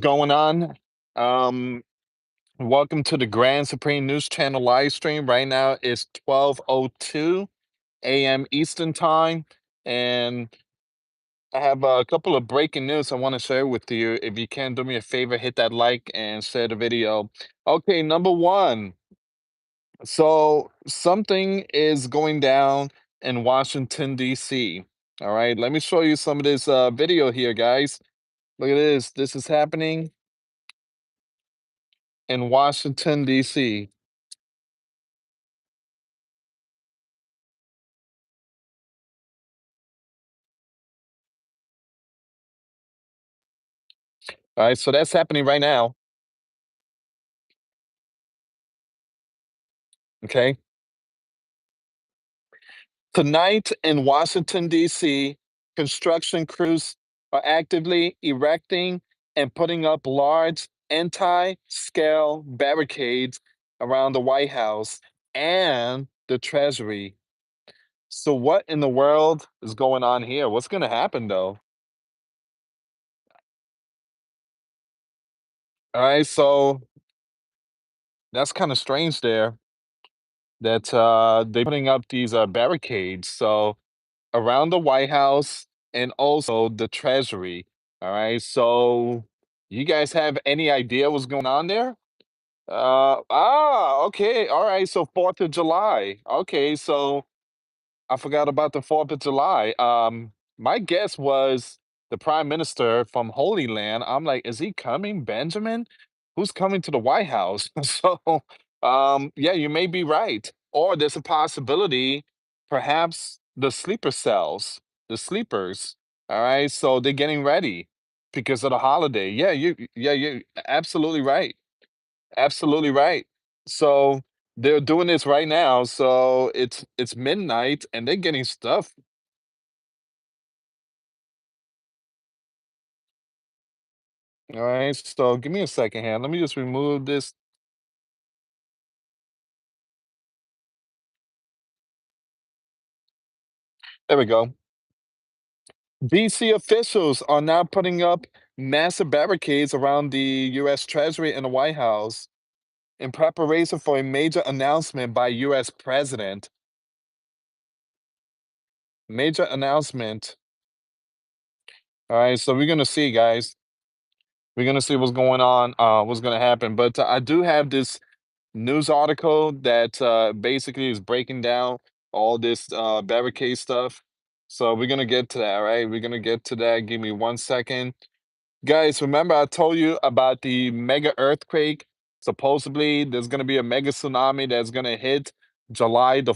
Going on? Um, Welcome to the Grand Supreme News Channel live stream. Right now it's 12:02 a.m. Eastern Time, and I have a couple of breaking news I want to share with you. If you can do me a favor, hit that like and share the video. Okay, number one. So something is going down in Washington, D.C. All right, let me show you some of this video here, guys. Look at this. This is happening in Washington, D.C. All right, so that's happening right now. Okay. Tonight in Washington, D.C., construction crews are actively erecting and putting up large anti scale barricades around the White House and the Treasury. So, what in the world is going on here? What's going to happen though? All right, so that's kind of strange there that they're putting up these barricades. So, around the White House and also the Treasury. All right. So, you guys have any idea what's going on there? Okay. All right. So, 4th of July. Okay. So, I forgot about the 4th of July. My guess was the prime minister from Holy Land. I'm like, is he coming, Benjamin? Who's coming to the White House? So, yeah, you may be right. Or there's a possibility, perhaps the sleeper cells, the sleepers. All right, so they're getting ready because of the holiday. Yeah, you're absolutely right. Absolutely right. So they're doing this right now. So it's midnight and they're getting stuff. All right. So give me a second here. Let me just remove this. There we go. DC officials are now putting up massive barricades around the US Treasury and the White House in preparation for a major announcement by US President. Major announcement. All right. So we're gonna see, guys. We're gonna see what's going on, what's gonna happen. But I do have this news article that basically is breaking down all this barricade stuff. So we're gonna get to that, right? We're gonna get to that. Give me 1 second. Guys, remember I told you about the mega earthquake? Supposedly there's gonna be a mega tsunami that's gonna hit July the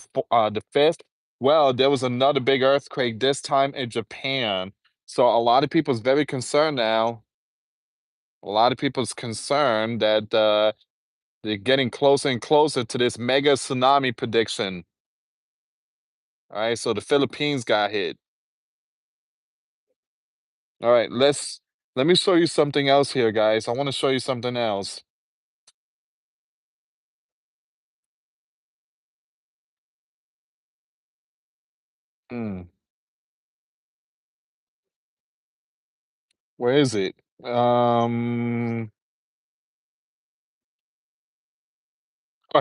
5th. Well, there was another big earthquake, this time in Japan. So a lot of people's very concerned now. A lot of people's concerned that they're getting closer and closer to this mega tsunami prediction. All right, so the Philippines got hit. All right, let me show you something else here, guys. I want to show you something else. Hmm, where is it? Oh,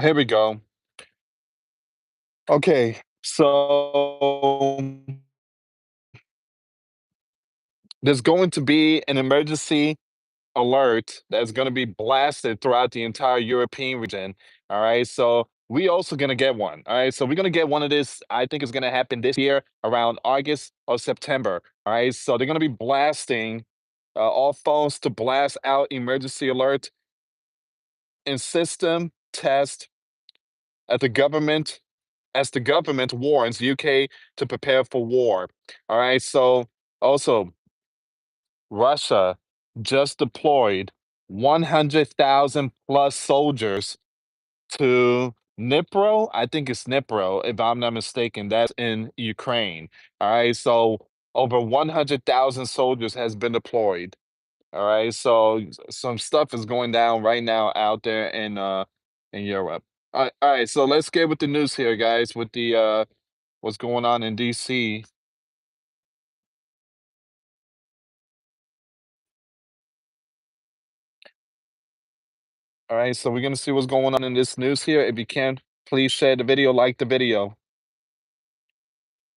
here we go. Okay, so there's going to be an emergency alert that's going to be blasted throughout the entire European region. All right. So we also going to get one. All right. So we're going to get one of this. I think it's going to happen this year around August or September. All right. So they're going to be blasting all phones to blast out emergency alert and system test at the government as the government warns UK to prepare for war. All right. So also Russia just deployed 100,000 plus soldiers to Dnipro. I think it's Dnipro, if I'm not mistaken. That's in Ukraine. All right. So over 100,000 soldiers has been deployed. All right. So some stuff is going down right now out there in Europe. All right. So let's get with the news here, guys, with the what's going on in DC. All right, so we're gonna see what's going on in this news here. If you can, please share the video, like the video.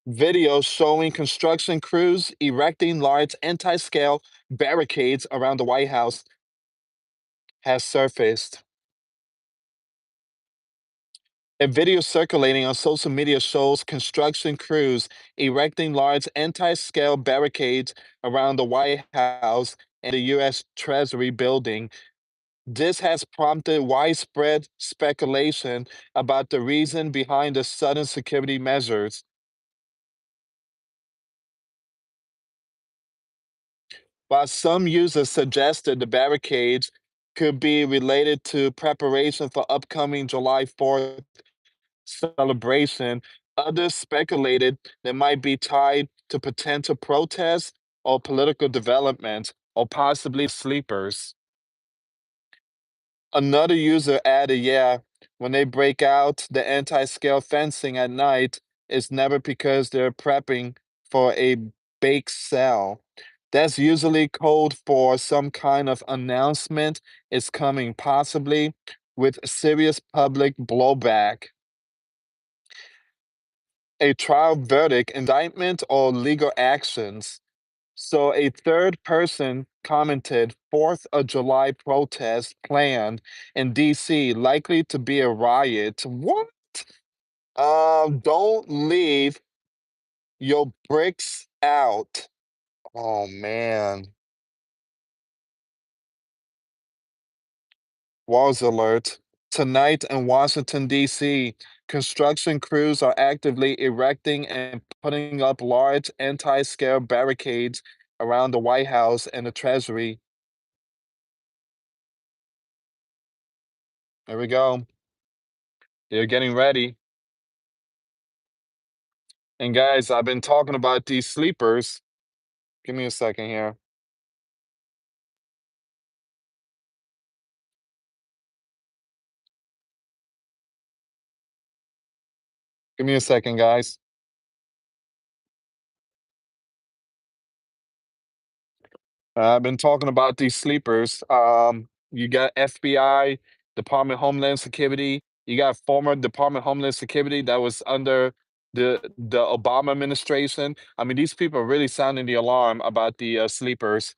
Video showing construction crews erecting large anti-scale barricades around the White House has surfaced. A video circulating on social media shows construction crews erecting large anti-scale barricades around the White House and the US Treasury building. This has prompted widespread speculation about the reason behind the sudden security measures. While some users suggested the barricades could be related to preparation for upcoming July 4th celebration, others speculated they might be tied to potential protests or political developments, or possibly sleepers. Another user added, yeah, when they break out the anti-scale fencing at night, it's never because they're prepping for a bake sale. That's usually code for some kind of announcement is coming, possibly with serious public blowback. A trial verdict, indictment, or legal actions. So a third person commented 4th of July protest planned in DC, likely to be a riot. What? Don't leave your bricks out. Oh man. Walls alert. Tonight in Washington, D.C., construction crews are actively erecting and putting up large anti-scale barricades around the White House and the Treasury. There we go. They're getting ready. And guys, I've been talking about these sleepers. Give me a second here. Give me a second, guys. I've been talking about these sleepers. You got FBI, Department of Homeland Security. You got former Department of Homeland Security that was under the Obama administration. I mean, these people are really sounding the alarm about the sleepers.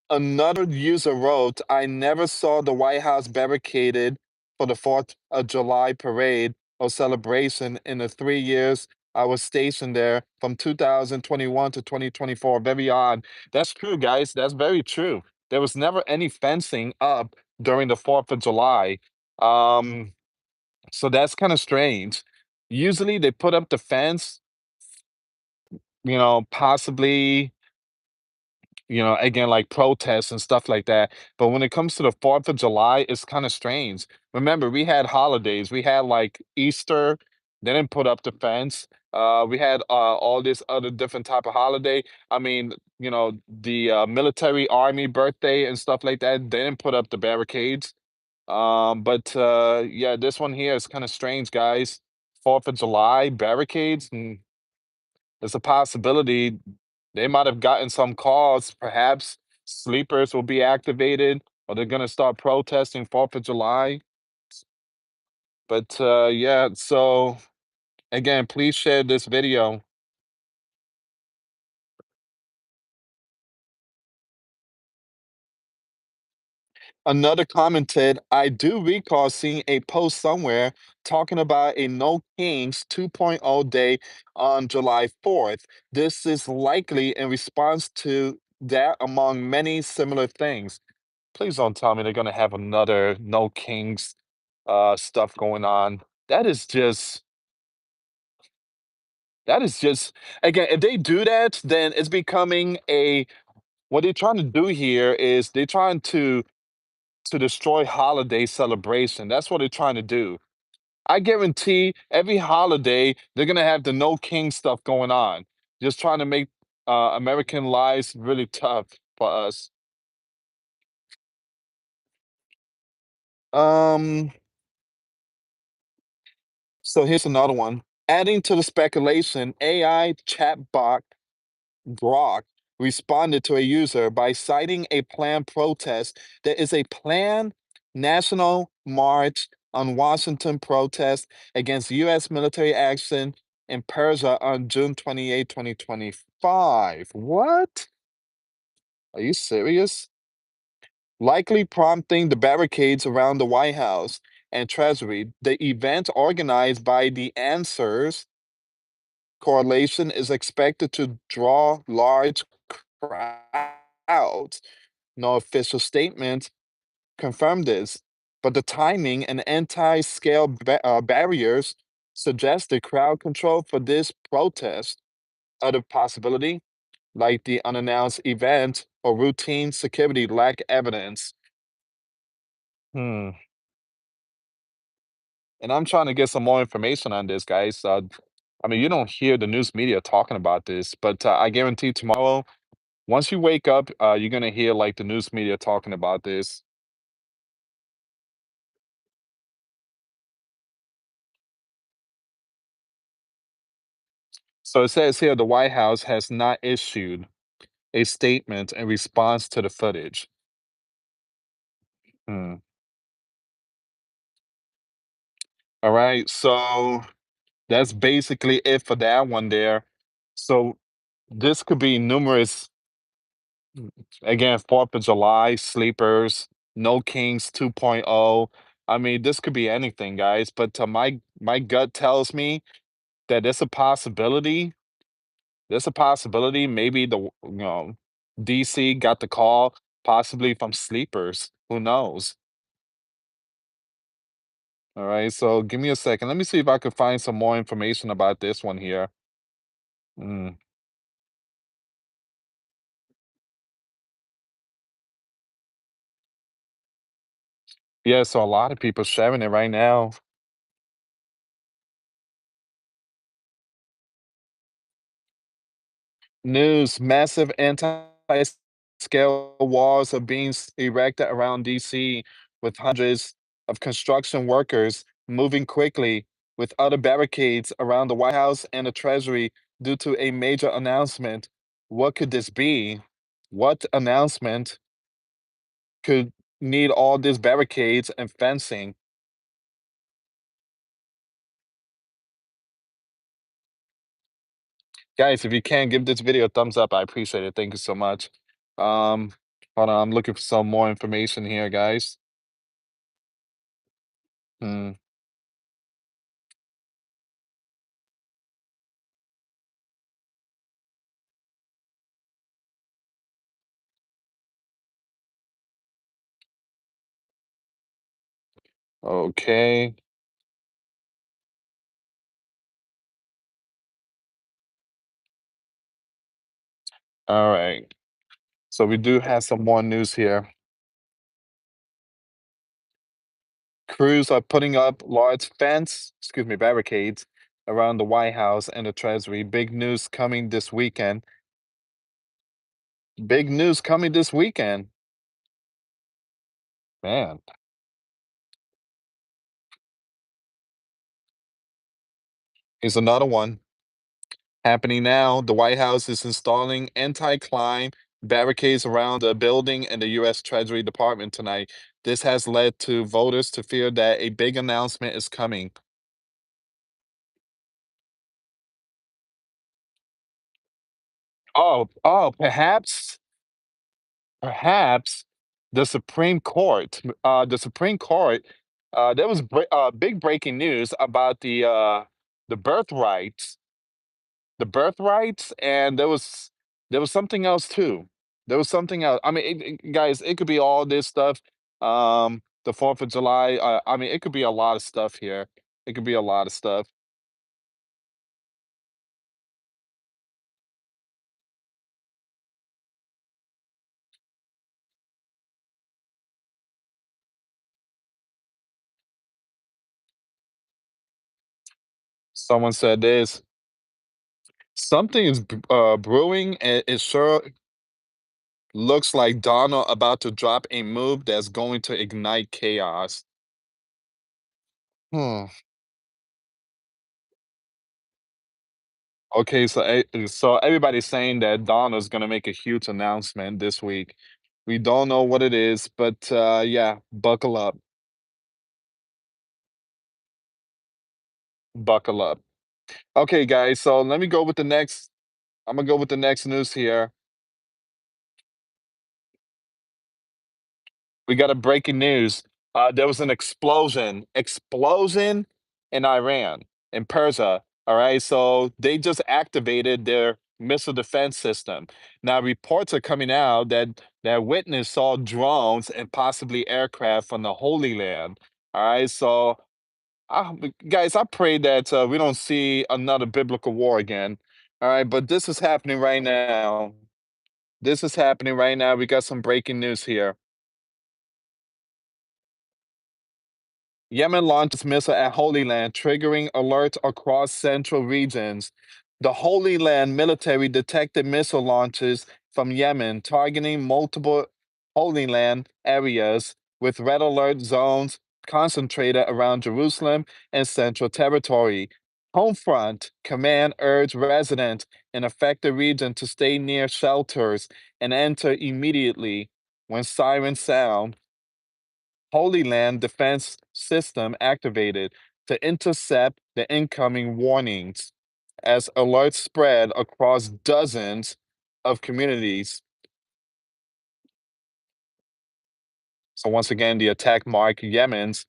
Another user wrote, I never saw the White House barricaded for the 4th of July parade or celebration in the 3 years I was stationed there from 2021 to 2024. Very odd. That's true, guys. That's very true. There was never any fencing up during the 4th of July. Um, so that's kind of strange. Usually they put up the fence, possibly again, like protests and stuff like that. But when it comes to the 4th of July, it's kind of strange. Remember, we had holidays. We had like Easter, they didn't put up the fence. We had all this other different type of holiday. I mean, the military army birthday and stuff like that, they didn't put up the barricades. But yeah, this one here is kind of strange, guys. 4th of July barricades, and there's a possibility they might have gotten some calls. Perhaps sleepers will be activated, or they're gonna start protesting 4th of July. But yeah, so again, please share this video. Another commented, I do recall seeing a post somewhere talking about a No Kings 2.0 day on July 4th. This is likely in response to that, among many similar things. Please don't tell me they're gonna have another No Kings stuff going on. That is just again, if they do that, then it's becoming a what they're trying to do here is they're trying to destroy holiday celebration. That's what they're trying to do. I guarantee every holiday they're gonna have the No King stuff going on, just trying to make American lives really tough for us. Um, so here's another one. Adding to the speculation, AI chatbot Grok responded to a user by citing a planned protest. There is a plan National March on Washington protest against US military action in Persia on June 28, 2025. What? Are you serious? Likely prompting the barricades around the White House and Treasury. The event organized by the Answers Coalition is expected to draw large crowds. No official statement confirmed this, but the timing and anti-scale barriers suggest the crowd control for this protest. Other possibility, like the unannounced event or routine security, lack evidence. Hmm. And I'm trying to get some more information on this, guys. I mean, you don't hear the news media talking about this, but I guarantee tomorrow, once you wake up, you're gonna hear like the news media talking about this. So it says here the White House has not issued a statement in response to the footage. Hmm. All right, so that's basically it for that one there. So this could be numerous, again, 4th of July, sleepers, no Kings 2.0. I mean, this could be anything, guys, but my gut tells me that it's a possibility. There's a possibility maybe DC got the call possibly from sleepers. Who knows? All right, so give me a second. Let me see if I could find some more information about this one here. Mm. Yeah, so a lot of people sharing it right now. News, massive anti-scale walls are being erected around DC with hundreds of construction workers moving quickly with other barricades around the White House and the Treasury due to a major announcement. What could this be? What announcement could need all these barricades and fencing? Guys, if you can give this video a thumbs up, I appreciate it. Thank you so much. Um, Hold on, I'm looking for some more information here, guys. Hmm. Okay. All right. So we do have some more news here. Crews are putting up large barricades around the White House and the Treasury. Big news coming this weekend. Big news coming this weekend. Man, here's another one happening now. The White House is installing anti-climb barricades around the building and the US Treasury Department tonight. This has led to voters to fear that a big announcement is coming. Perhaps the Supreme Court, there was big breaking news about the birthrights, and there was something else too. There was something else. I mean, guys, it could be all this stuff. The 4th of July. I mean, it could be a lot of stuff here. It could be a lot of stuff. Someone said this. Something is brewing, and it sure looks like Donald about to drop a move that's going to ignite chaos. Hmm. Okay, so everybody's saying that Donald's gonna make a huge announcement this week. We don't know what it is, but yeah, buckle up. Buckle up. Okay, guys, so let me go with the next. I'm gonna go with the next news here. We got a breaking news. There was an explosion in Iran, in Persia. All right, so they just activated their missile defense system. Now reports are coming out that witness saw drones and possibly aircraft from the Holy Land. All right, so guys, I pray that we don't see another biblical war again. All right, but this is happening right now. This is happening right now. We got some breaking news here. Yemen launches missile at Holy Land, triggering alerts across central regions. The Holy Land military detected missile launches from Yemen, targeting multiple Holy Land areas with red alert zones concentrated around Jerusalem and Central Territory. Homefront command urged residents in affected region to stay near shelters and enter immediately when sirens sound. Holy Land defense system activated to intercept the incoming warnings as alerts spread across dozens of communities. So, once again, the attack marked Yemen's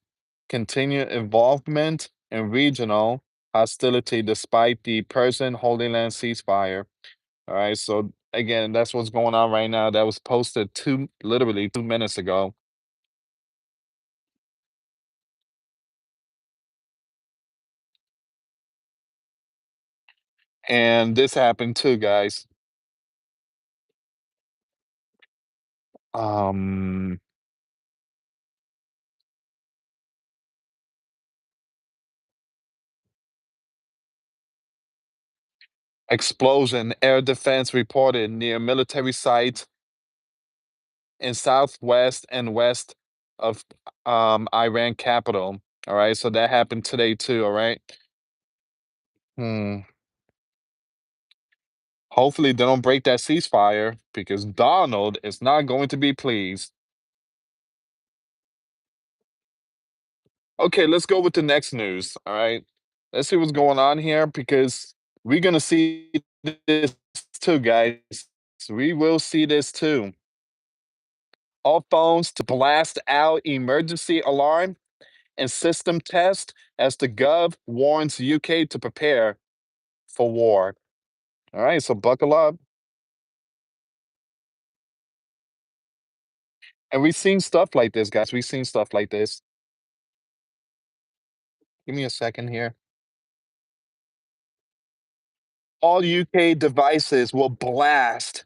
continued involvement in regional hostility despite the Persian Holy Land ceasefire. All right, so again, that's what's going on right now. That was posted literally 2 minutes ago. And this happened too, guys. Um, Explosion, air defense reported near military sites in southwest and west of Iran capital. All right, so that happened today too. All right. Hmm. Hopefully they don't break that ceasefire because Donald is not going to be pleased. Okay, let's go with the next news. All right. Let's see what's going on here because we're gonna see this too, guys. We will see this too. All phones to blast out emergency alarm and system test as the Gov warns UK to prepare for war. All right, so buckle up. And we've seen stuff like this, guys. We've seen stuff like this. Give me a second here. All UK devices will blast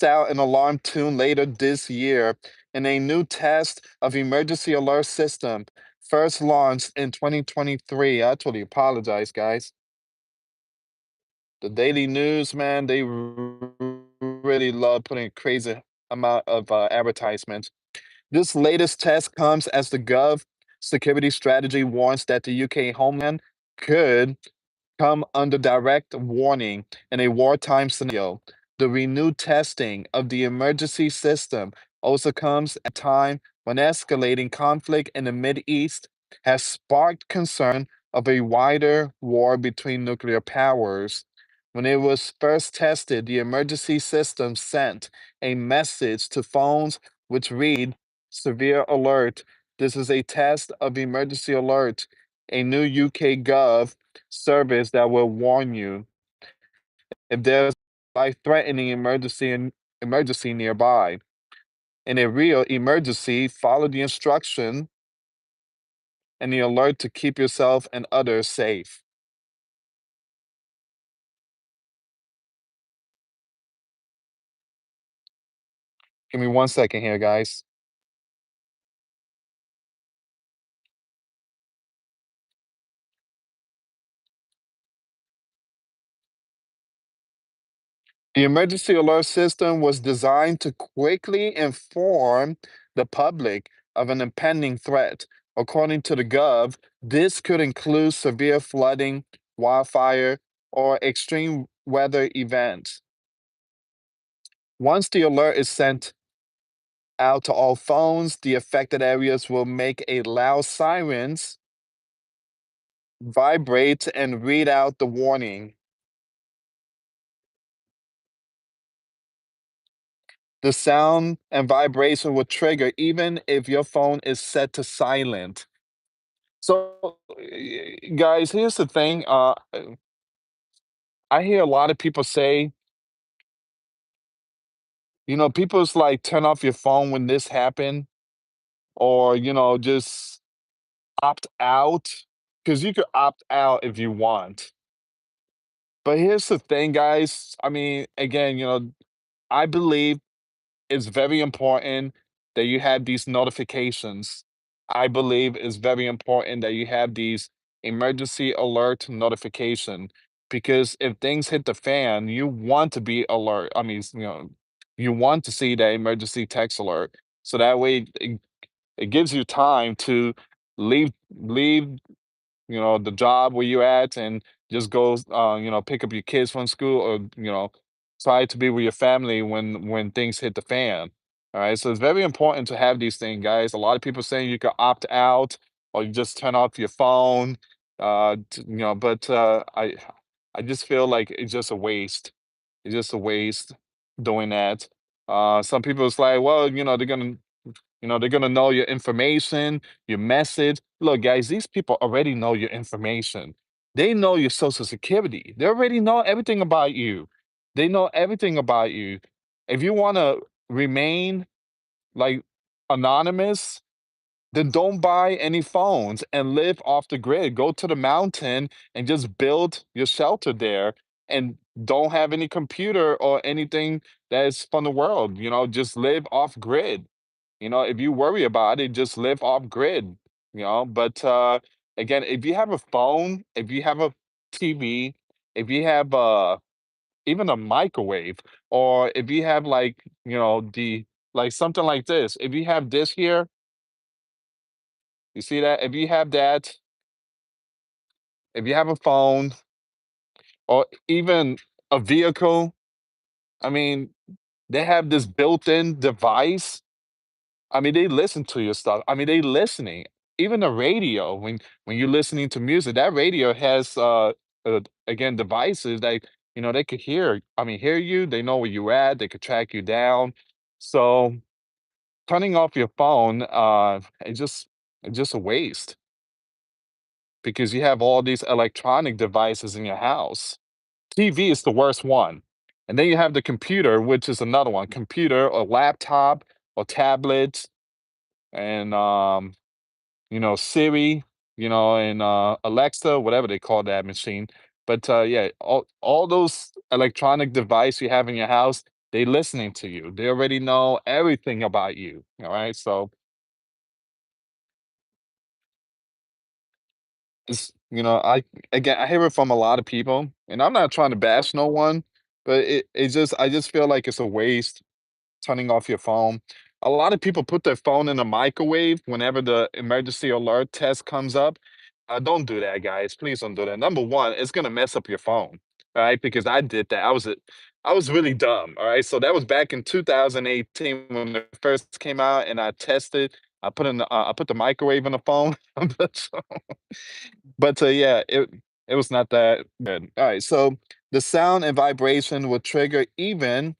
out an alarm tune later this year in a new test of emergency alert system, first launched in 2023. I totally apologize, guys. The Daily News, man, they really love putting crazy amount of advertisements. This latest test comes as the Gov security strategy warns that the UK homeland could come under direct warning in a wartime scenario. The renewed testing of the emergency system also comes at a time when escalating conflict in the Mideast has sparked concern of a wider war between nuclear powers. When it was first tested, the emergency system sent a message to phones which read Severe Alert. This is a test of emergency alert. A new UK Gov service that will warn you if there's life-threatening emergency nearby. In a real emergency, follow the instruction and the alert to keep yourself and others safe. Give me 1 second here, guys. The emergency alert system was designed to quickly inform the public of an impending threat. According to the Gov, this could include severe flooding, wildfire, or extreme weather events. Once the alert is sent out to all phones. The affected areas will make a loud sirens vibrate and read out the warning. The sound and vibration will trigger even if your phone is set to silent. So, guys, here's the thing. I hear a lot of people say, people's like, turn off your phone when this happened, or, just opt out, because you could opt out if you want. But here's the thing, guys. I mean, again, I believe it's very important that you have these notifications. I believe it's very important that you have these emergency alert notification, because if things hit the fan, you want to be alert. I mean, you want to see that emergency text alert. So that way it gives you time to leave the job where you're at, and just go, pick up your kids from school, or, try to be with your family when things hit the fan. All right. So it's very important to have these things, guys. A lot of people saying you can opt out, or you just turn off your phone. But I just feel like it's just a waste. It's just a waste doing that. Some people it's like, well, they're gonna know your information, your message. Look, guys, these people already know your information. They know your social security. They already know everything about you. They know everything about you. If you want to remain like anonymous, then don't buy any phones and live off the grid. Go to the mountain and just build your shelter there, and don't have any computer or anything that's from the world. Just live off grid. If you worry about it, just live off grid. But again, if you have a phone, if you have a TV, if you have even a microwave, or if you have like, the like something like this, if you have this here, you see that? If you have that, if you have a phone, or even a vehicle, I mean, they have this built-in device. I mean, they listen to your stuff. I mean, they listening. Even the radio, when you're listening to music, that radio has again, devices that they could hear. I mean, hear you. They know where you at. They could track you down. So turning off your phone, it's just a waste, because you have all these electronic devices in your house. TV is the worst one. And then you have the computer, which is another one. Computer or laptop or tablet, and Siri, and Alexa, whatever they call that machine. But yeah, all those electronic device you have in your house, they listening to you. They already know everything about you. All right. So I hear it from a lot of people, and I'm not trying to bash no one, but I just feel like it's a waste turning off your phone. A lot of people put their phone in a microwave whenever the emergency alert test comes up. Don't do that, guys. Please don't do that. Number one, it's gonna mess up your phone, all right? Because I did that. I was really dumb. All right, so that was back in 2018 when it first came out, and I tested. I put the microwave in the phone, but yeah, it was not that good. All right, so the sound and vibration will trigger even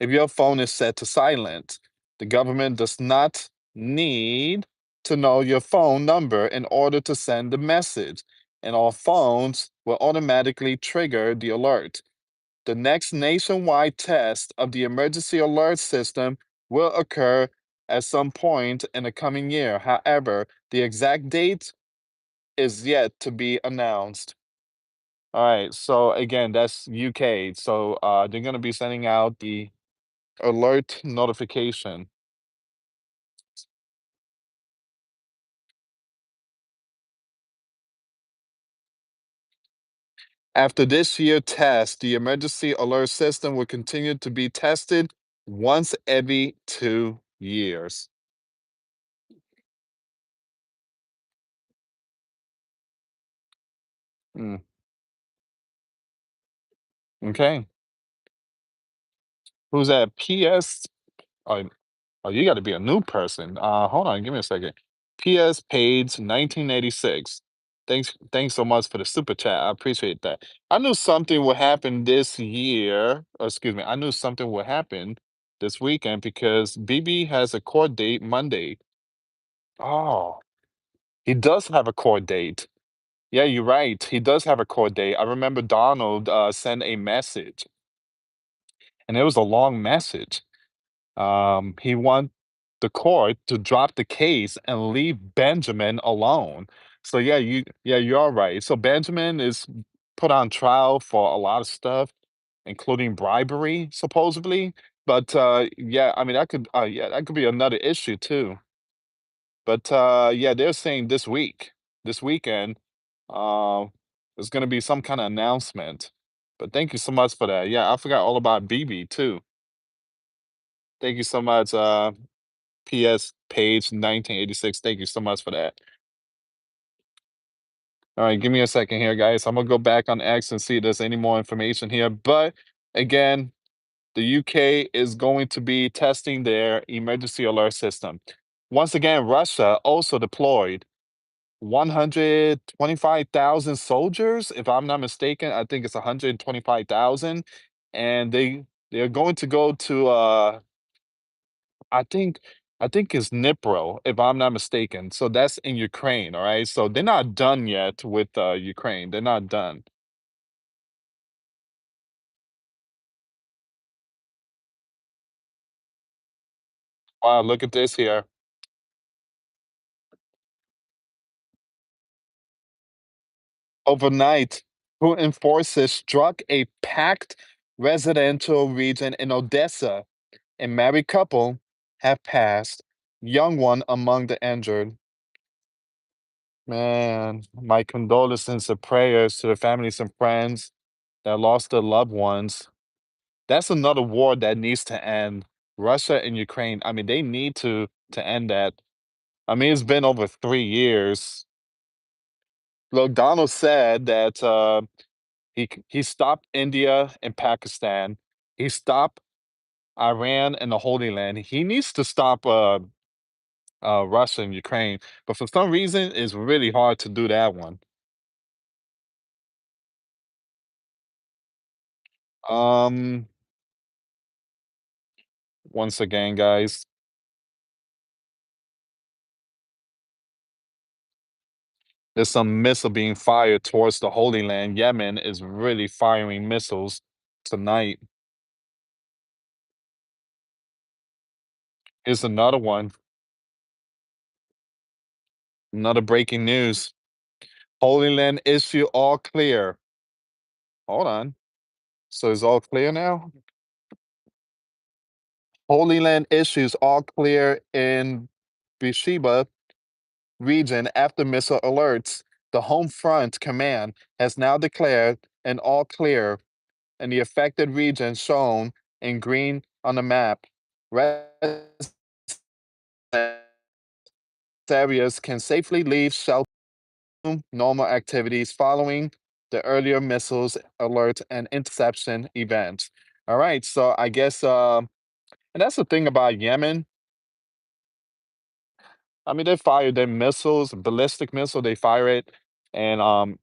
if your phone is set to silent. The government does not need to know your phone number in order to send the message, and all phones will automatically trigger the alert. The next nationwide test of the emergency alert system will occur at some point in the coming year. However, the exact date is yet to be announced. All right, so again, that's UK. So they're going to be sending out the alert notification. After this year test, the emergency alert system will continue to be tested once every 2 years. Mm, okay. Who's that? PS? Oh, oh, you got to be a new person. Hold on, give me a second. P.S. Page 1986. Thanks so much for the super chat. I appreciate that. I knew something would happen this year. Or excuse me, I knew something would happen this weekend because BB has a court date Monday. Oh, he does have a court date. Yeah, you're right. He does have a court date. I remember Donald sent a message, and it was a long message. He want the court to drop the case and leave Benjamin alone. So yeah, you're right. So Benjamin is put on trial for a lot of stuff, including bribery, supposedly. But yeah, I mean that could be another issue too. But yeah, they're saying this weekend, uh, there's gonna be some kind of announcement. But thank you so much for that. Yeah, I forgot all about BB too. Thank you so much. PS page 1986. Thank you so much for that. All right, give me a second here, guys. I'm gonna go back on X and see if there's any more information here. But again, the UK is going to be testing their emergency alert system. Once again, Russia also deployed 125,000 soldiers, if I'm not mistaken. I think it's 125,000, and they're going to go to I think I think it's Dnipro, if I'm not mistaken. So that's in Ukraine, all right? So they're not done yet with Ukraine. They're not done. Wow, look at this here. Overnight, Putin forces struck a packed residential region in Odessa. A married couple have passed, young one among the injured. Man, my condolences and prayers to the families and friends that lost their loved ones. That's another war that needs to end. Russia and Ukraine, I mean, they need to end that. I mean, it's been over 3 years. Look, Donald said that he stopped India and Pakistan. He stopped Iran and the Holy Land. He needs to stop Russia and Ukraine, but for some reason, it's really hard to do that one. Um, Once again, guys, there's some missile being fired towards the Holy Land. Yemen is really firing missiles tonight. Here's another one. Another breaking news. Holy Land issue all clear. Hold on. So it's all clear now? Holy Land issues all clear in Beersheba region after missile alerts. The Home Front Command has now declared an all clear in the affected region shown in green on the map. Residents areas can safely leave shelter normal activities following the earlier missiles alert and interception events. All right, so I guess and that's the thing about Yemen. I mean, they fire their missiles, ballistic missile, they fire it, and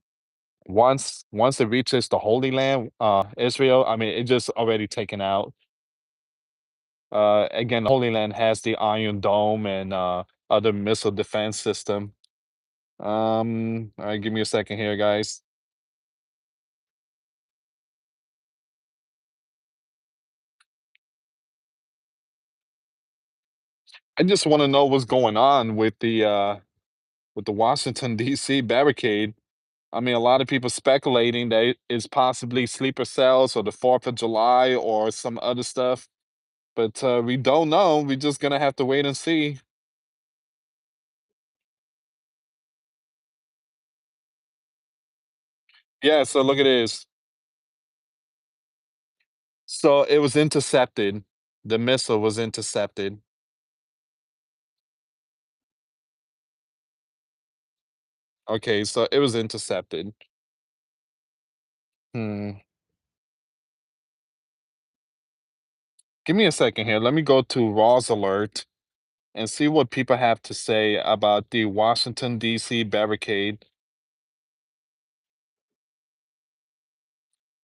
once it reaches the Holy Land, Israel, I mean, it just already taken out. Again, the Holy Land has the Iron Dome and other missile defense system. All right, give me a second here, guys. I just want to know what's going on with the Washington D.C. barricade. I mean, a lot of people speculating that it's possibly sleeper cells or the 4th of July or some other stuff, but we don't know. We're just gonna have to wait and see. Yeah, so look at this. So it was intercepted. The missile was intercepted. Okay, so it was intercepted. Hmm. Give me a second here. Let me go to Raw's alert and see what people have to say about the Washington, D.C. barricade.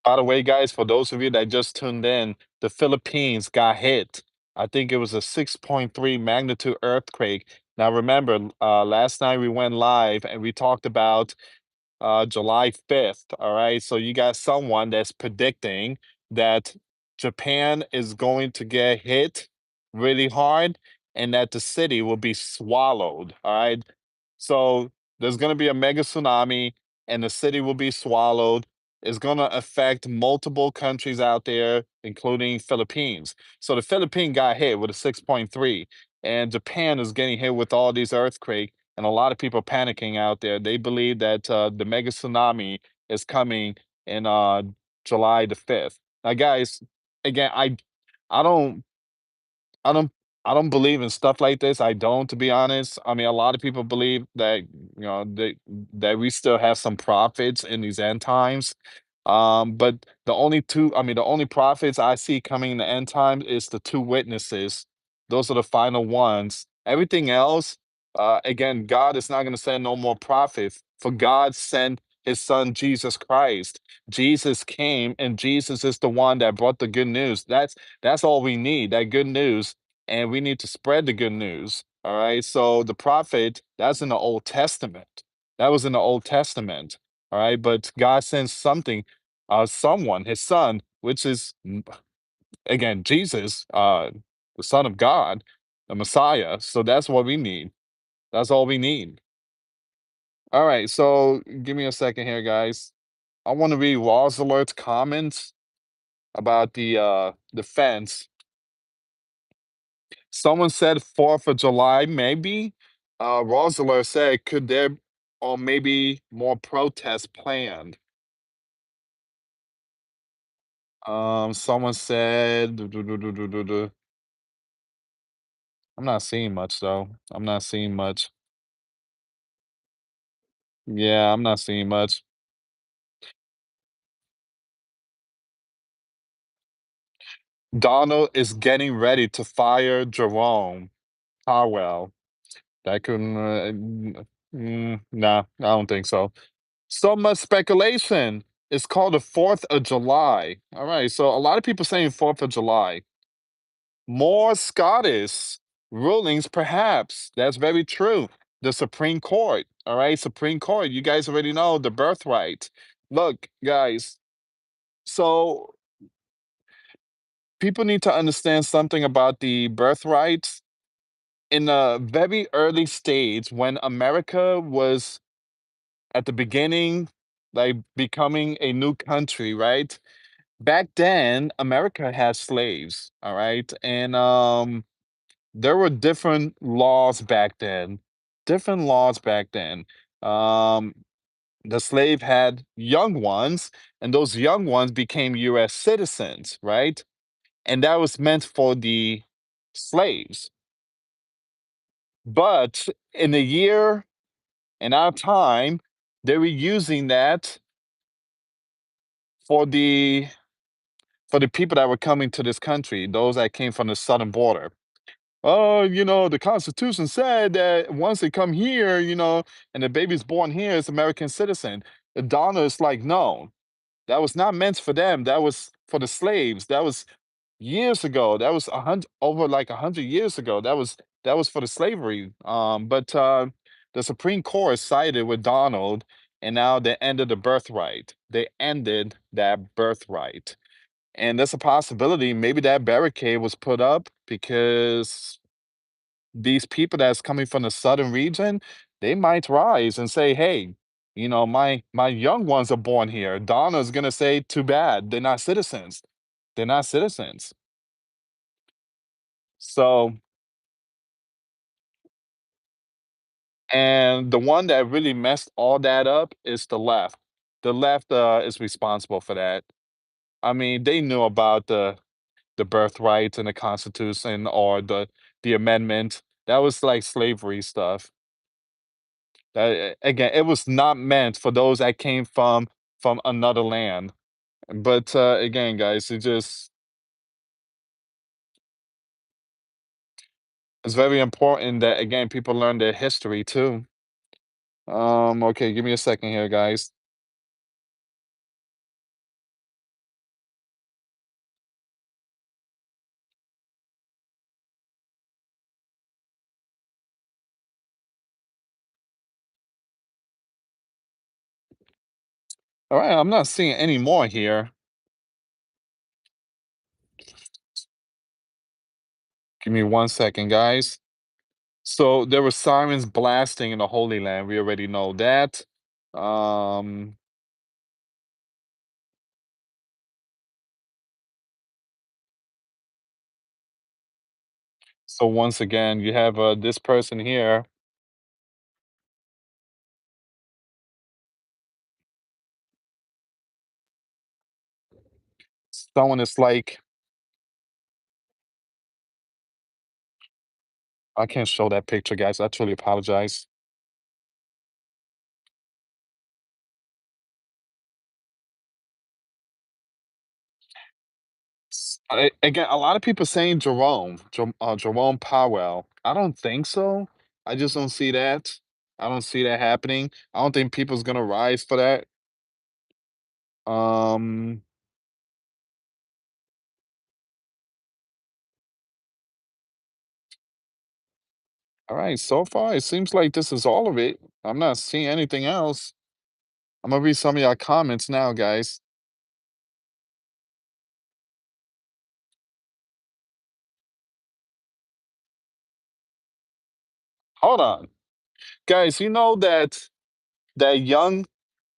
By the way, guys, for those of you that just tuned in, the Philippines got hit. I think it was a 6.3 magnitude earthquake. Now, remember, last night we went live and we talked about July 5th. All right. So you got someone that's predicting that Japan is going to get hit really hard and that the city will be swallowed. All right. So there's going to be a mega tsunami and the city will be swallowed. It's going to affect multiple countries out there, including Philippines. So the Philippines got hit with a 6.3, and Japan is getting hit with all these earthquakes and a lot of people panicking out there. They believe that the mega tsunami is coming in July the 5th. Now, guys, again, I don't I don't I don't believe in stuff like this. I don't, to be honest. I mean, a lot of people believe that that we still have some prophets in these end times. But the only prophets I see coming in the end times is the two witnesses. Those are the final ones. Everything else, again, God is not going to send no more prophets. For God sent His Son Jesus Christ. Jesus came, and Jesus is the one that brought the good news. That's all we need, that good news, and we need to spread the good news. All right. So the prophet, that's in the Old Testament. That was in the Old Testament. All right. But God sends something, someone, his son, which is again Jesus, the Son of God, the Messiah. So that's what we need. That's all we need. All right. So give me a second here, guys. I want to read Wall's Alert's comments about the fence. Someone said 4th of July, maybe. Rosler said, could there or maybe more protests planned? Someone said, I'm not seeing much though. I'm not seeing much. Yeah, I'm not seeing much. Donald is getting ready to fire Jerome Harwell. That couldn't, nah, I don't think so. So much speculation. It's called the 4th of July. All right. So a lot of people saying 4th of July. More Scottish rulings, perhaps. That's very true. The Supreme Court. All right. Supreme Court. You guys already know the birthright. Look, guys. So people need to understand something about the birthright. In a very early stage, when America was at the beginning, like becoming a new country, right? Back then, America had slaves, all right? And there were different laws back then. Different laws back then. Um, the slave had young ones, and those young ones became US citizens, right? And that was meant for the slaves. But in a year, in our time, they were using that for the people that were coming to this country, those that came from the southern border. Oh, the Constitution said that once they come here, and the baby's born here, it's American citizen. Donna is like, no, that was not meant for them. That was for the slaves. That was years ago. That was over like 100 years ago. That was for the slavery. But the Supreme Court sided with Donald, and now they ended the birthright. They ended that birthright. And there's a possibility maybe that barricade was put up because these people that's coming from the southern region, they might rise and say, "Hey, my young ones are born here." Donna's gonna say, "Too bad, they're not citizens. They're not citizens." So, and the one that really messed all that up is the left. The left is responsible for that. I mean, they knew about the birthright and the Constitution or the amendment. That was like slavery stuff. Again, it was not meant for those that came from another land. But again, guys, it just It's very important that again people learn their history too. Okay, give me a second here, guys. All right, I'm not seeing any more here. Give me one second, guys. So there were sirens blasting in the Holy Land. We already know that. Um, so once again, you have this person here. Someone is like, I can't show that picture, guys. I truly apologize. Again, a lot of people saying Jerome Powell. I don't think so. I just don't see that. I don't see that happening. I don't think people's gonna rise for that. Um, all right, so far it seems like this is all of it. I'm not seeing anything else. I'm gonna read some of your comments now, guys. Hold on. Guys, you know that young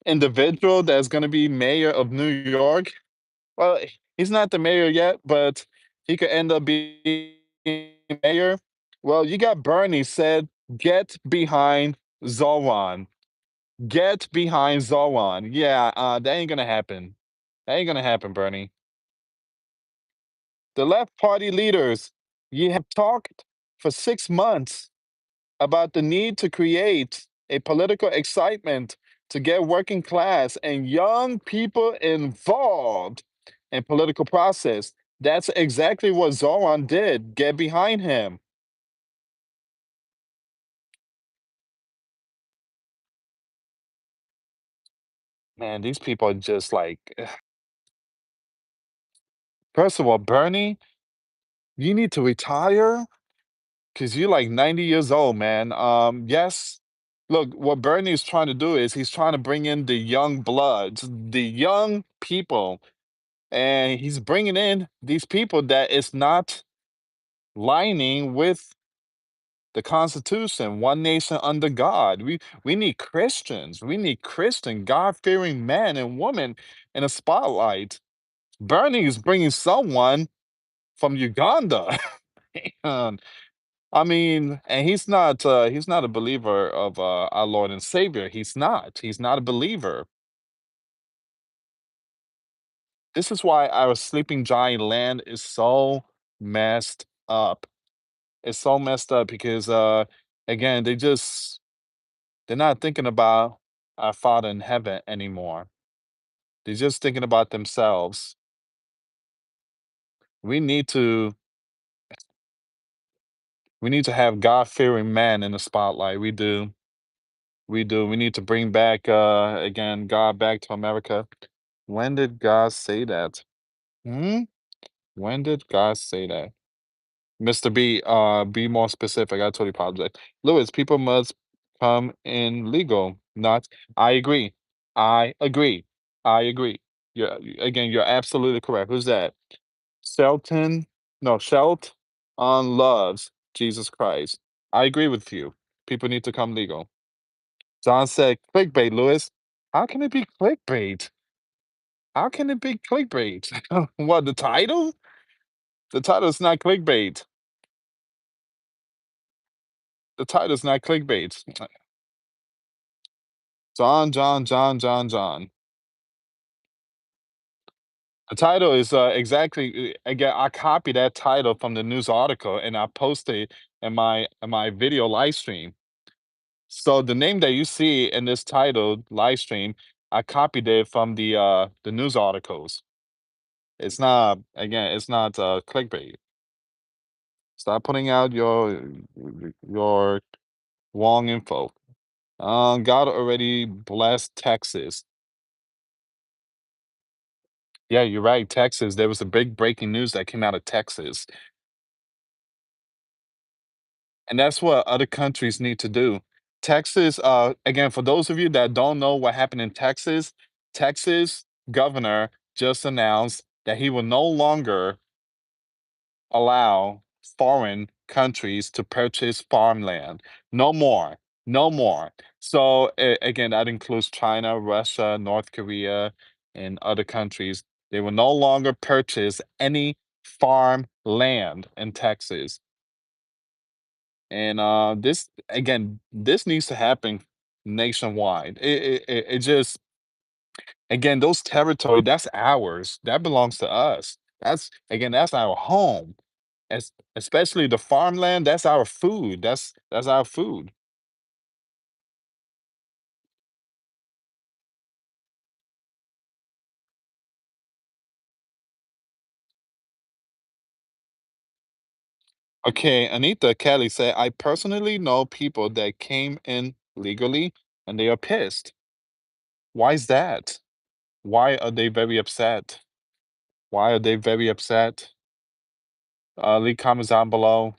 individual that's gonna be mayor of New York? Well, he's not the mayor yet, but he could end up being mayor. Well, you got Bernie said, "Get behind Zoran. Get behind Zoran." Yeah, that ain't gonna happen. That ain't gonna happen, Bernie. The left party leaders, you have talked for 6 months about the need to create a political excitement to get working class and young people involved in political process. That's exactly what Zoran did. Get behind him. Man, these people are just like, first of all, Bernie, you need to retire because you're like 90 years old, man. Yes. Look, what Bernie is trying to do is he's trying to bring in the young bloods, the young people, and he's bringing in these people that is not lining with the Constitution, one nation under God. We need Christians. We need Christian, God-fearing men and women in a spotlight. Bernie is bringing someone from Uganda. And, I mean, and he's not a believer of our Lord and Savior. He's not. He's not a believer. This is why our sleeping giant land is so messed up. It's so messed up because again, they're not thinking about our Father in heaven anymore. They're just thinking about themselves. We need to we need to have God-fearing men in the spotlight. We do. We do. We need to bring back again God back to America. When did God say that? Hmm? When did God say that? Mr. B, be more specific. I totally apologize. Lewis, people must come in legal, not. I agree. I agree. I agree. Again, you're absolutely correct. Who's that? Shelton? No, Shelt on loves Jesus Christ. I agree with you. People need to come legal. John said clickbait, Lewis. How can it be clickbait? How can it be clickbait? What, the title? The title is not clickbait. The title is not clickbait. John. The title is exactly again. I copied that title from the news article and I posted in my video live stream. So the name that you see in this title live stream, I copied it from the news articles. It's not again. It's not clickbait. Stop putting out your wrong info. God already blessed Texas. Yeah, you're right. Texas. There was a big breaking news that came out of Texas. And that's what other countries need to do. Texas, again, for those of you that don't know what happened in Texas, Texas governor just announced that he will no longer allow foreign countries to purchase farmland. No more. No more. So again, that includes China, Russia, North Korea, and other countries. They will no longer purchase any farm land in Texas. And this again, this needs to happen nationwide. It just again, those territory, that's ours. That belongs to us. That's again, that's our home. Especially the farmland, that's our food. That's our food. Okay, Anita Kelly said, I personally know people that came in legally and they are pissed. Why is that? Why are they very upset? Why are they very upset? Leave comments down below.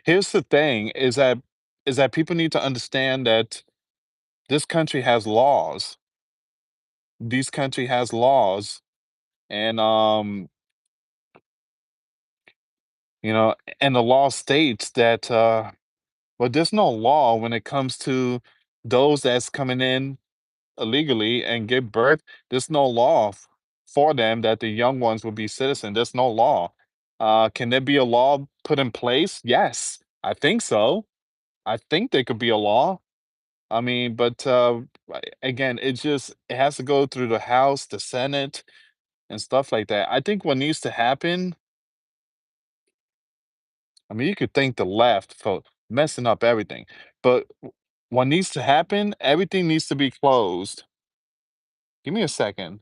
Here's the thing is that people need to understand that this country has laws. This country has laws and you know, and the law states that well there's no law when it comes to those that's coming in illegally and give birth. There's no law for them that the young ones will be citizen. There's no law. Can there be a law put in place? Yes, I think so. I think there could be a law. I mean, but again, it has to go through the House, the Senate, and stuff like that. I think what needs to happen. I mean, you could thank the left for messing up everything, but what needs to happen? Everything needs to be closed. Give me a second.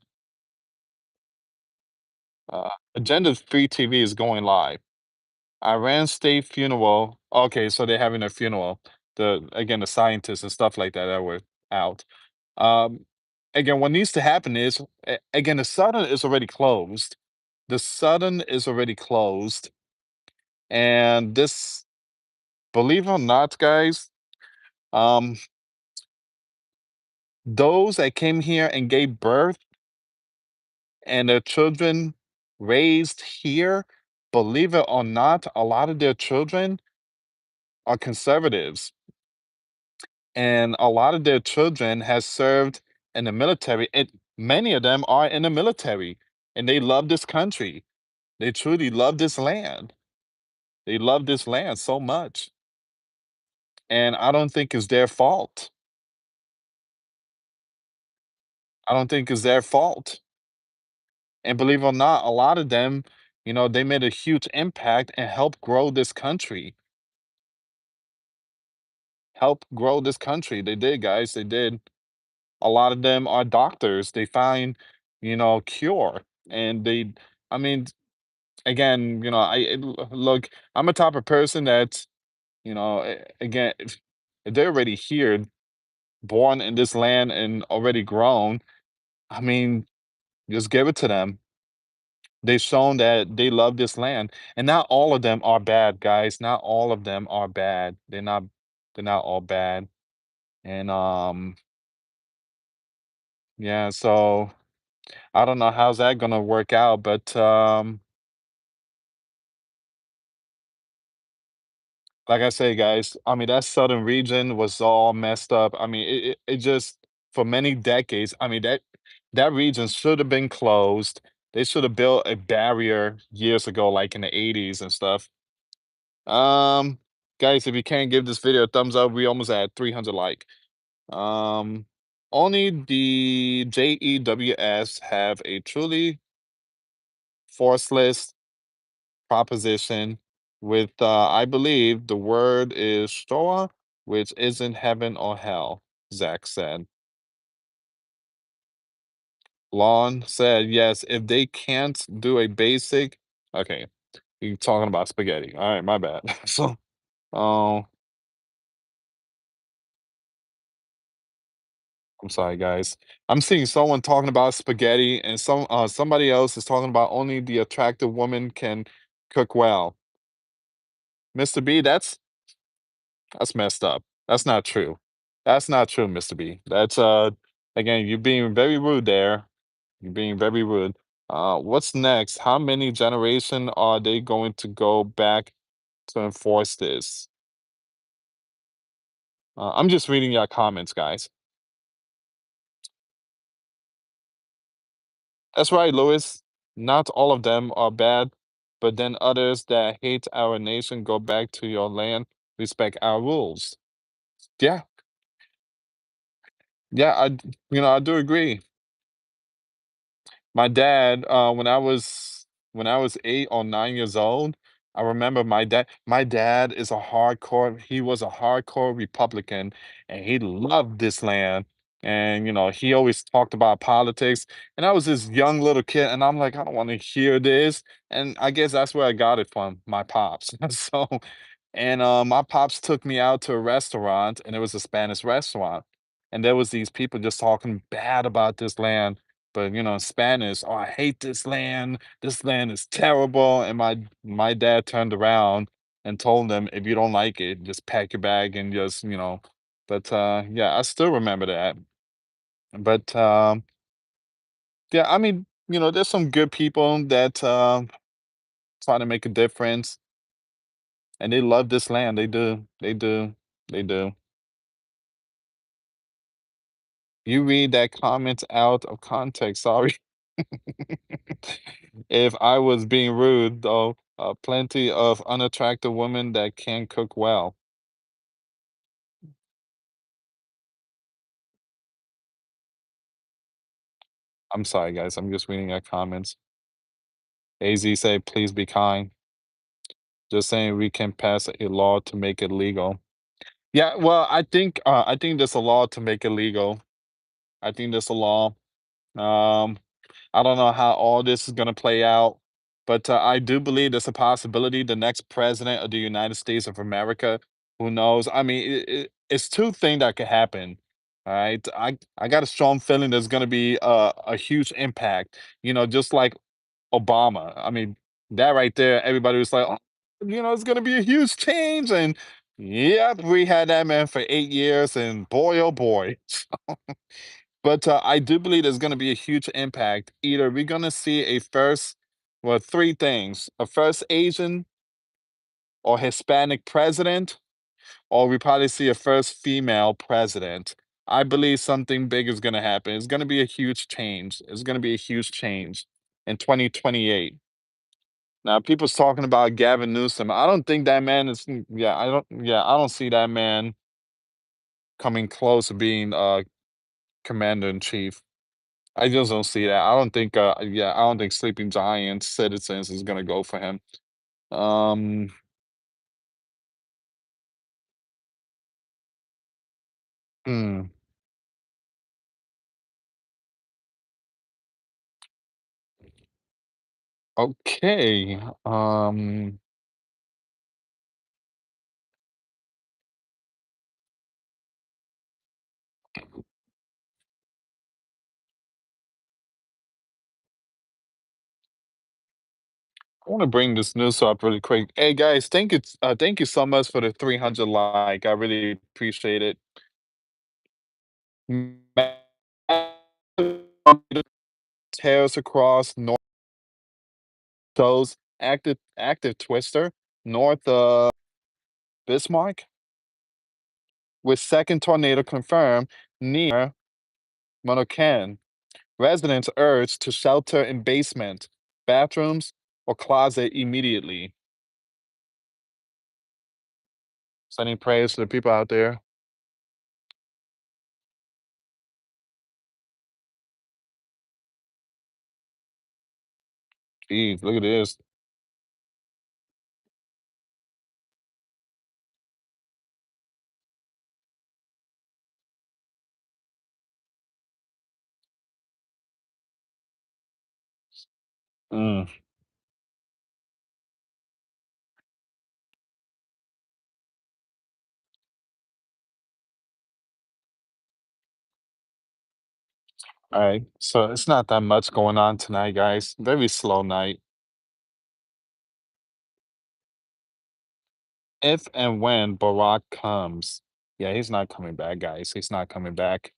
Agenda Free TV is going live. Iran state funeral. Okay, so they're having a funeral. The scientists and stuff like that that were out. Um, again, what needs to happen is again the Southern is already closed. The Southern is already closed, and this, believe it or not, guys, um, those that came here and gave birth and their children raised here, believe it or not, a lot of their children are conservatives, and a lot of their children has served in the military. And many of them are in the military, and they love this country. They truly love this land. They love this land so much, and I don't think it's their fault. I don't think it's their fault. And believe it or not, a lot of them, they made a huge impact and helped grow this country. Help grow this country. They did, guys. They did. A lot of them are doctors. They find, cure. And I mean, again, look, I'm a type of person that, again, if they're already here, born in this land and already grown, I mean, just give it to them. They've shown that they love this land. And not all of them are bad, guys. Not all of them are bad. They're not all bad. And yeah, so I don't know how's that gonna work out, but like I say, guys, I mean that southern region was all messed up. I mean, it just for many decades. I mean that region should have been closed. They should have built a barrier years ago, like in the 80s and stuff. Um, guys, if you can't give this video a thumbs up, we almost at 300 like. Um, only the JEWS have a truly forceless proposition with, I believe the word is Shoah, which isn't heaven or hell, Zach said. Lon said, yes, if they can't do a basic, okay. You talking about spaghetti. All right, my bad. So, um, I'm sorry, guys. I'm seeing someone talking about spaghetti, and somebody else is talking about only the attractive woman can cook well. Mr. B, that's messed up. That's not true. That's not true, Mr. B. That's again, you're being very rude there. You're being very rude. What's next? How many generation are they going to go back to enforce this? I'm just reading your comments, guys. That's right, Louis. Not all of them are bad, but then others that hate our nation go back to your land, respect our rules. Yeah, yeah, I do agree. My dad, when I was 8 or 9 years old, I remember my dad is a hardcore he was a hardcore Republican, and he loved this land, and, he always talked about politics, and I was this young little kid, and I'm like, "I don't wanna hear this," and I guess that's where I got it from, my pops. So and, my pops took me out to a restaurant, and it was a Spanish restaurant, and there was these people just talking bad about this land, but, in Spanish, "Oh, I hate this land. This land is terrible." And my dad turned around and told them, "If you don't like it, just pack your bag and just, but, yeah, I still remember that. But, yeah, I mean, there's some good people that, try to make a difference, and they love this land. They do. They do. They do. You read that comment out of context, sorry. If I was being rude, though, plenty of unattractive women that can cook well. I'm sorry, guys. I'm just reading your comments. AZ say, please be kind. Just saying we can pass a law to make it legal. Yeah, well, I think there's a law to make it legal. I think there's a law. Um, I don't know how all this is gonna play out, but I do believe there's a possibility the next president of the United States of America, who knows? I mean, it's two things that could happen. All right, I got a strong feeling there's gonna be a huge impact. Just like Obama. I mean, that right there, everybody was like, oh, it's gonna be a huge change, and yep, we had that man for 8 years, and boy, oh boy. But I do believe there's going to be a huge impact. Either we're going to see well, three things: a first Asian or Hispanic president, or we probably see a first female president. I believe something big is going to happen. It's going to be a huge change. It's going to be a huge change in 2028. Now, people's talking about Gavin Newsom. I don't think that man is. Yeah, I don't see that man coming close to being commander in chief. I just don't see that. I don't think Sleeping Giants Citizens is gonna go for him. Um, hmm, okay. I want to bring this news up really quick. Hey guys, thank you so much for the 300 like. I really appreciate it. Tears across North shows active twister north Bismarck with second tornado confirmed near Monocan. Residents urged to shelter in basement, bathrooms, or closet immediately. Sending prayers to the people out there. Jeez, look at this. Mm. All right, so it's not that much going on tonight, guys. Very slow night. If and when Barack comes, yeah, he's not coming back, guys. He's not coming back.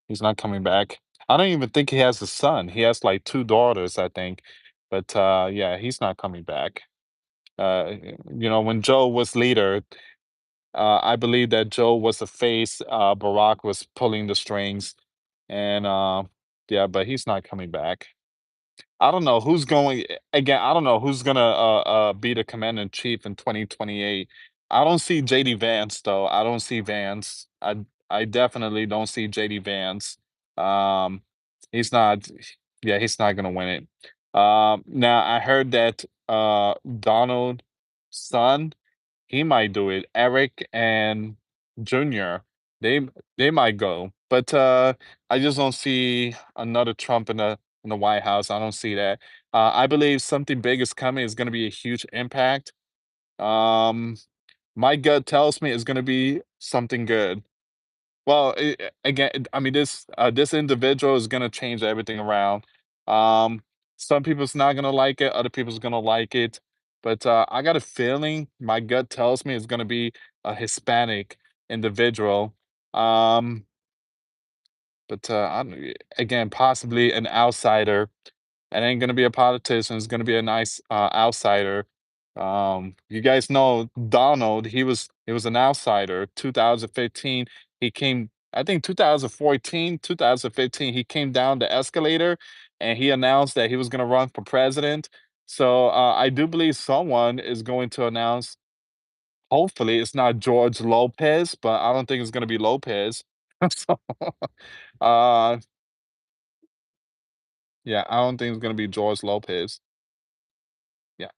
He's not coming back. I don't even think he has a son. He has like two daughters, I think. But yeah, he's not coming back. When Joe was leader, I believe that Joe was the face, Barack was pulling the strings, and yeah, but he's not coming back. I don't know who's going again. I don't know who's gonna be the commander in chief in 2028. I don't see JD Vance though. I don't see Vance. I definitely don't see JD Vance. Um, he's not. Yeah, he's not gonna win it. Now I heard that Donald son he might do it. Eric and Junior, they they might go, but I just don't see another Trump in the White House. I don't see that. I believe something big is coming. It's going to be a huge impact. Um, my gut tells me it's going to be something good. Well, again, I mean, this individual is gonna change everything around. Um, some people's not gonna like it, other people's gonna like it, but I got a feeling. My gut tells me it's gonna be a Hispanic individual. Um, but again, possibly an outsider. It ain't gonna be a politician. It's gonna be a nice outsider. You guys know Donald. He was an outsider. 2015, he came. I think 2014, 2015, he came down the escalator, and he announced that he was gonna run for president. So I do believe someone is going to announce. Hopefully, it's not George Lopez, but I don't think it's gonna be Lopez. So, uh, yeah, I don't think it's gonna be George Lopez. Yeah,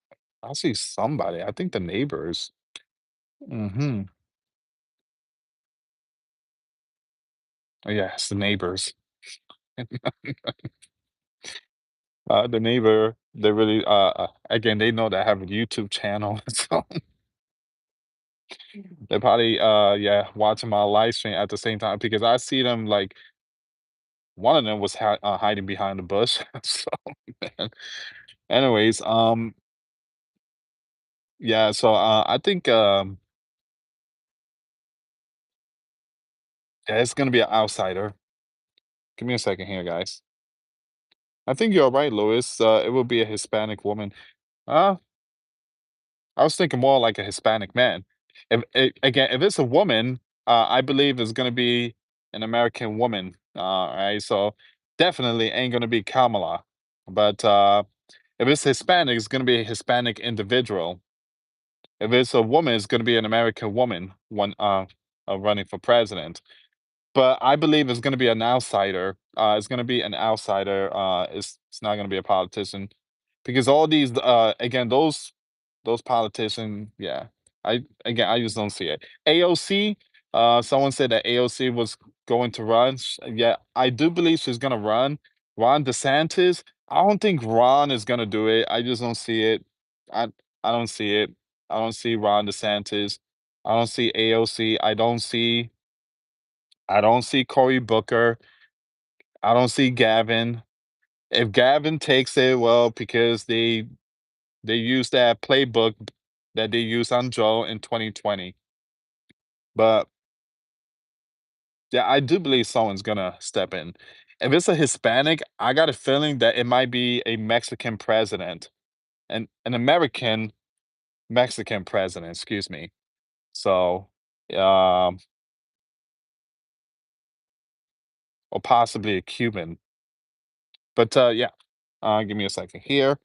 I see somebody. I think the neighbors. Mhm. Oh, yeah, it's the neighbors. The neighbor, they really, again, they know that I have a YouTube channel, so they're probably, yeah, watching my live stream at the same time because I see them like one of them was hiding behind the bush. So, man. Anyways, yeah, so I think, yeah, it's gonna be an outsider. Give me a second here, guys. I think you're right, Louis. It will be a Hispanic woman. Uh, I was thinking more like a Hispanic man. Again, if it's a woman, I believe it's going to be an American woman. Right, so definitely ain't going to be Kamala. But if it's Hispanic, it's going to be a Hispanic individual. If it's a woman, it's going to be an American woman. One running for president. But I believe it's gonna be an outsider. It's gonna be an outsider. It's not gonna be a politician because all these, again, those politicians, yeah. I just don't see it. AOC, someone said that AOC was going to run. Yeah, I do believe she's gonna run. Ron DeSantis, I don't think Ron is gonna do it. I just don't see it. I I don't see it. I don't see Ron DeSantis. I don't see AOC. I don't see Cory Booker. I don't see Gavin. If Gavin takes it, well, because they used that playbook that they used on Joe in 2020. But yeah, I do believe someone's gonna step in. If it's a Hispanic, I got a feeling that it might be a Mexican president, and an American Mexican president, excuse me. So, um, or possibly a Cuban. But yeah, give me a second here.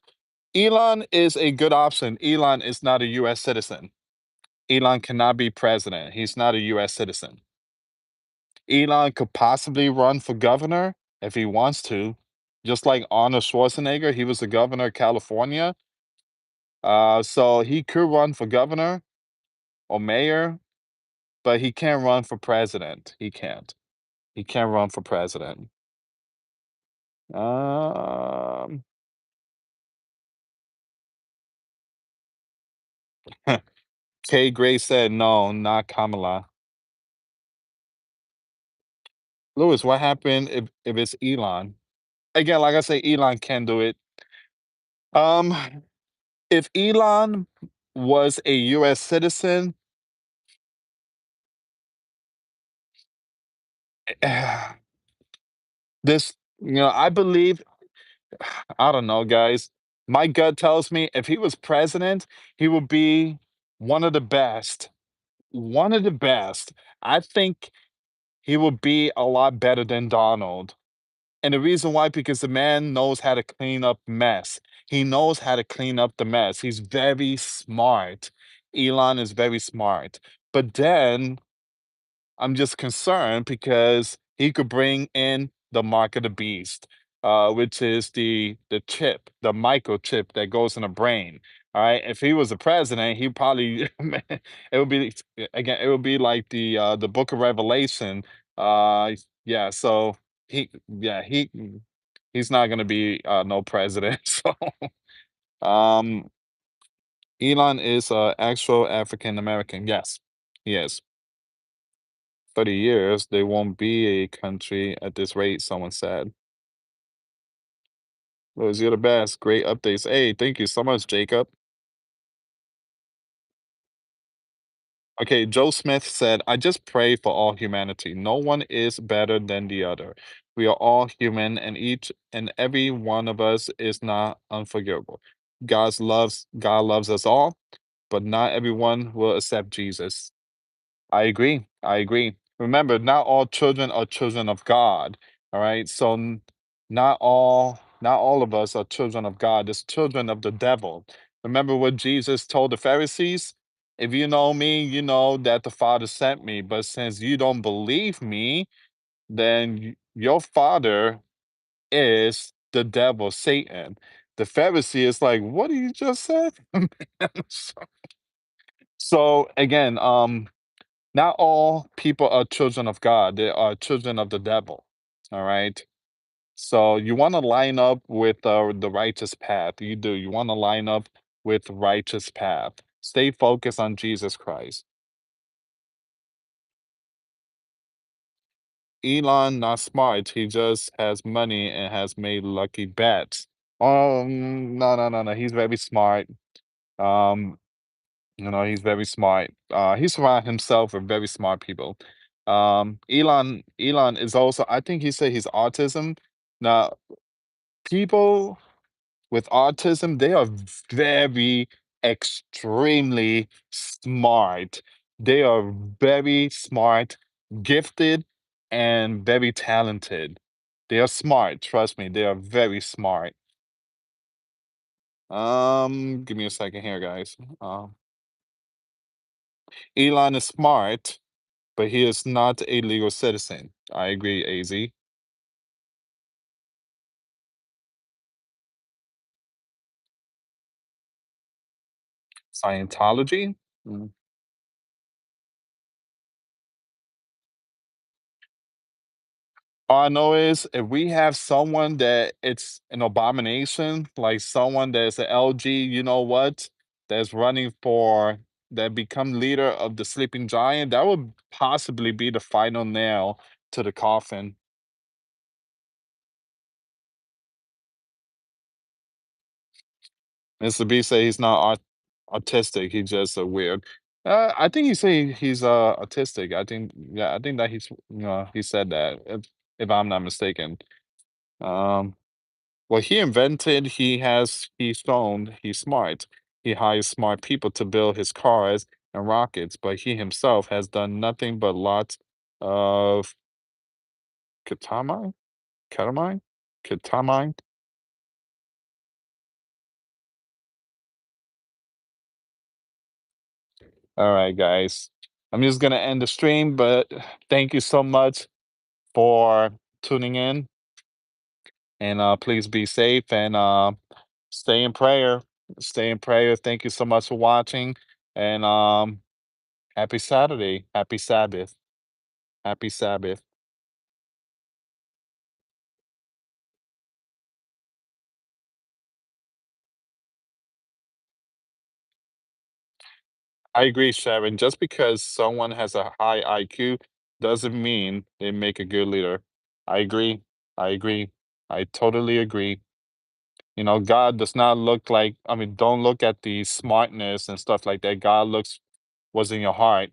Elon is a good option. Elon is not a US citizen. Elon cannot be president. He's not a US citizen. Elon could possibly run for governor if he wants to, just like Arnold Schwarzenegger. He was the governor of California. So he could run for governor or mayor, but he can't run for president. He can't. He can't run for president. Um, Kay Gray said no, not Kamala. Lewis, what happened if it's Elon? Again, like I say, Elon can do it. Um, if Elon was a US citizen, this, I believe, I don't know, guys. My gut tells me if he was president, he would be one of the best. One of the best. I think he would be a lot better than Donald. And the reason why, because the man knows how to clean up mess. He knows how to clean up the mess. He's very smart. Elon is very smart. But then I'm just concerned because he could bring in the mark of the beast, which is the chip, the microchip that goes in the brain. All right. If he was the president, he probably it would be again, it would be like the book of Revelation. Yeah, so he's not gonna be no president. So Elon is actual African American. Yes, he is. 30 years, they won't be a country at this rate, someone said. Liz, you're the best. Great updates. Hey, thank you so much, Jacob. Okay, Joe Smith said, I just pray for all humanity. No one is better than the other. We are all human, and each and every one of us is not unforgivable. God loves us all, but not everyone will accept Jesus. I agree. I agree. Remember, not all children are children of God. All right. So not all of us are children of God. It's children of the devil. Remember what Jesus told the Pharisees? If you know me, you know that the Father sent me. But since you don't believe me, then your father is the devil, Satan. The Pharisee is like, what did you just say? So again, not all people are children of God. They are children of the devil. All right. So you want to line up with the righteous path. You do. You want to line up with righteous path. Stay focused on Jesus Christ. Elon not smart. He just has money and has made lucky bets. No, no, no, no. He's very smart. Um, he's very smart. He surround himself with very smart people. Elon is also, I think he said he's autism. Now, people with autism, they are very extremely smart. They are very smart, gifted, and very talented. They are smart, trust me, they are very smart. Give me a second here, guys. Elon is smart, but he is not a legal citizen. I agree, AZ. Scientology? Mm. All I know is if we have someone that it's an abomination, like someone that's an LG, you know what, that's running for that become leader of the sleeping giant, that would possibly be the final nail to the coffin. Mr. B say he's not autistic, he's just a weird. I think he say he's autistic. I think yeah, I think that he said that if I'm not mistaken. Um What he invented, he's shown he's smart. He hires smart people to build his cars and rockets, but he himself has done nothing but lots of katamine, ketamine, ketamine. All right, guys. I'm just gonna end the stream, but thank you so much for tuning in, and please be safe and stay in prayer. Stay in prayer. Thank you so much for watching, and happy Saturday. Happy Sabbath. Happy Sabbath. I agree, Sharon. Just because someone has a high IQ doesn't mean they make a good leader. I agree. I agree. I totally agree. God does not look like, I mean, don't look at the smartness and stuff like that. God looks what's in your heart.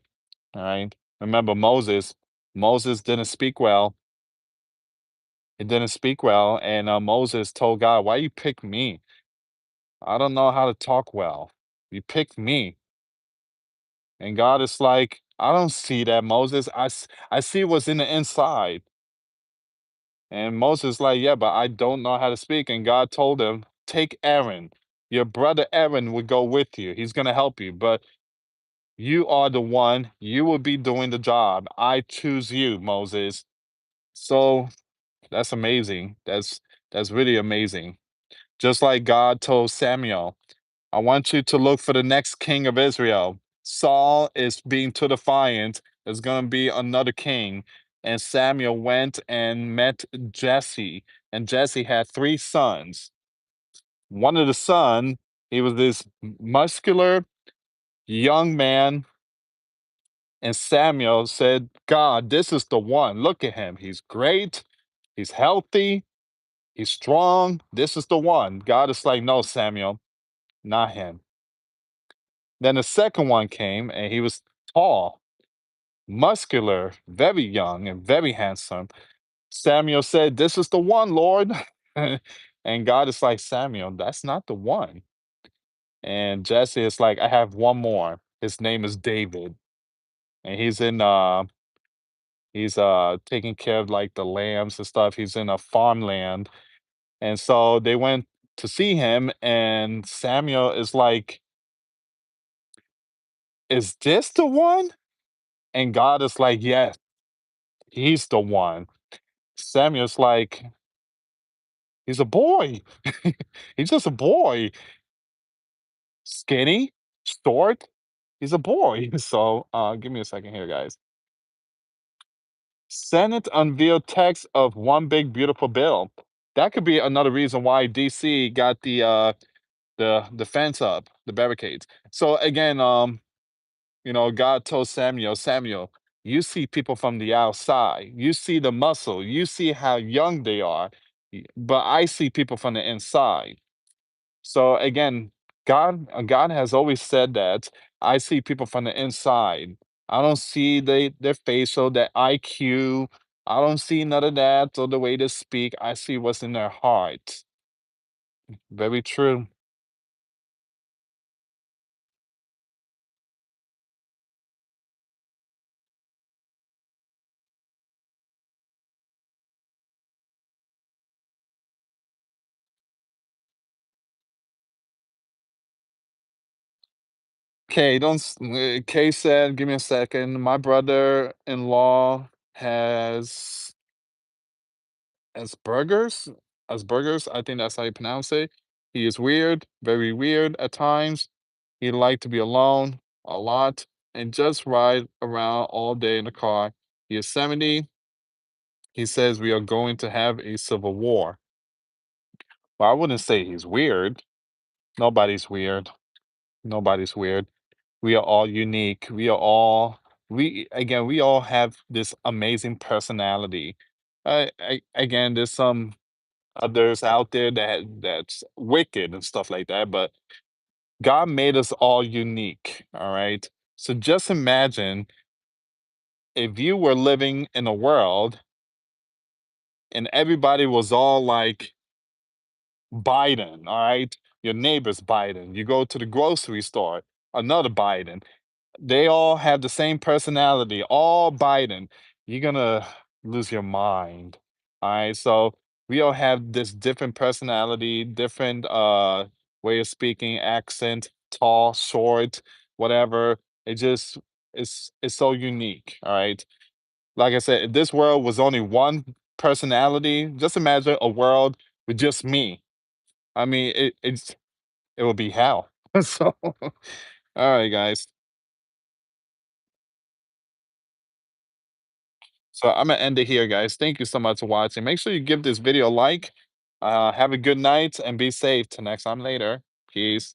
All right. Remember Moses. Moses didn't speak well. He didn't speak well. And Moses told God, why you pick me? I don't know how to talk well. You picked me. And God is like, I don't see that, Moses. I see what's in the inside. And Moses like, yeah, but I don't know how to speak. And God told him, take Aaron. Your brother Aaron will go with you. He's going to help you. But you are the one. You will be doing the job. I choose you, Moses. So that's amazing. That's really amazing. Just like God told Samuel, I want you to look for the next king of Israel. Saul is being too defiant. There's going to be another king. And Samuel went and met Jesse. And Jesse had three sons. One of the son, he was this muscular young man. And Samuel said, God, this is the one. Look at him. He's great. He's healthy. He's strong. This is the one. God is like, no, Samuel, not him. Then the second one came, and he was tall, muscular, very young, and very handsome. Samuel said, this is the one, Lord. And God is like, Samuel, that's not the one. And Jesse is like, I have one more. His name is David. And he's taking care of like the lambs and stuff. He's in a farmland. And so they went to see him, and Samuel is like, is this the one? And God is like, yes, he's the one. Samuel's like, he's a boy. He's just a boy. Skinny, short. He's a boy. So give me a second here, guys. Senate unveiled text of one big beautiful bill. That could be another reason why DC got the fence up, the barricades. So again, God told Samuel, Samuel, you see people from the outside, you see the muscle, you see how young they are, but I see people from the inside. So again, God has always said that I see people from the inside. I don't see their facial, their IQ. I don't see none of that or the way they speak. I see what's in their heart. Very true. Okay, don't. Kay said, "Give me a second. My brother-in-law has burgers. As burgers, I think that's how you pronounce it. He is weird, very weird at times. He like to be alone a lot and just ride around all day in the car. He is 70. He says we are going to have a civil war. Well, I wouldn't say he's weird. Nobody's weird. Nobody's weird. We are all unique. We all have this amazing personality. Again, there's some others out there that's wicked and stuff like that, but God made us all unique. All right. So just imagine if you were living in a world and everybody was all like Biden, all right? Your neighbor's Biden. You go to the grocery store, another Biden. They all have the same personality, all Biden. You're gonna lose your mind. All right. So we all have this different personality, different way of speaking, accent, tall, short, whatever. It just it's so unique. All right. Like I said, if this world was only one personality, just imagine a world with just me. I mean, it will be hell. So all right, guys. So I'm gonna end it here, guys. Thank you so much for watching. Make sure you give this video a like. Have a good night and be safe. Till next time later. Peace.